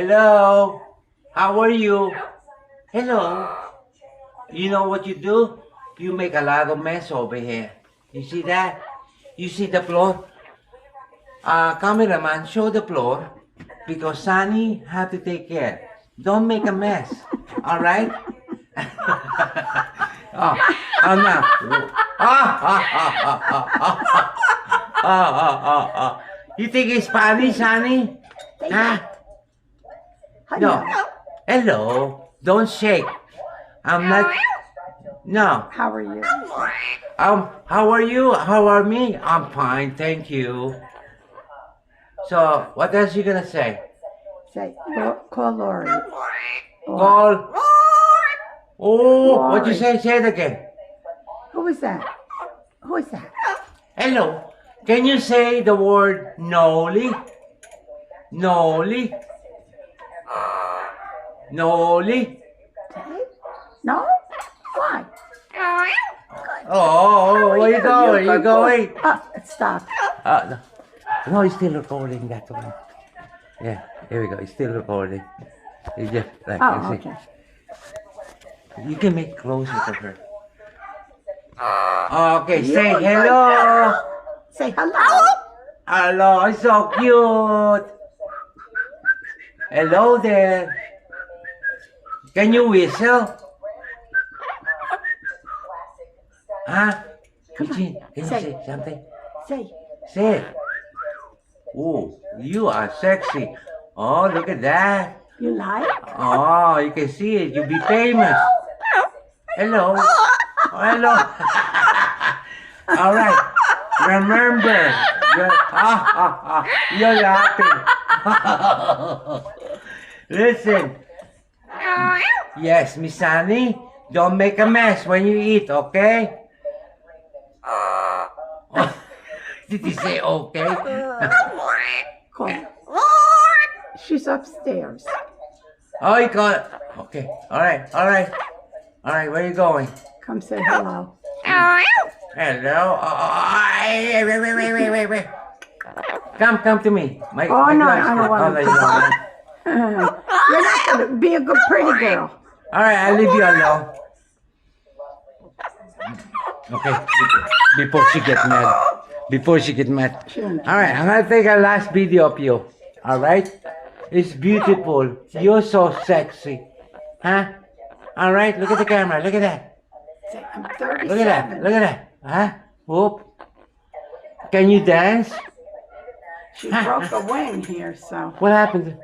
Hello. How are you? Hello. You know what you do? You make a lot of mess over here. You see that? You see the floor? Cameraman, show the floor. Because Sunny have to take care. Don't make a mess. All right? No. You think it's funny, Sunny? Huh? No. Hello. Don't shake. I'm not. No. How are you? How are you? How are me? I'm fine, thank you. So, what else you gonna say? Say, call Lori. Call. Oh, what you Lori. say? Say it again. Who is that? Who is that? Hello. Can you say the word Noli? Noli. Noli. No? Why? Oh, where you going? You going? Stop. No, he's still recording that one. Yeah, here we go. He's still recording. It's just like Oh, you see. okay. You can make closer to her. Okay, say hello. Say hello. Hello, it's so cute. Hello there. Can you whistle? Huh? Eugene, can you say something? Say. Say it. Oh, you are sexy. Oh, look at that. You like? Oh, you can see it. You'll be famous. Hello. Oh, hello. All right. Remember, you're laughing. Listen. Yes, Miss Sunny, don't make a mess when you eat, okay? Did you say okay? Call. She's upstairs. Oh, you got it. Okay. All right. All right. All right. Where are you going? Come say hello. Hello. Wait. Come to me. My Oh, no, glass. I don't want Oh, to. you don't. You're not going to be a good pretty girl. All right. I'll leave you alone. Okay. Before she gets mad. Before she gets mad. All right. I'm gonna take a last video of you. All right. It's beautiful. You're so sexy. Huh? All right. Look at the camera. Look at that. Say, I'm 37. Look at that. Look at that. Huh? Whoop. Can you dance? She broke a wing here, so. What happened?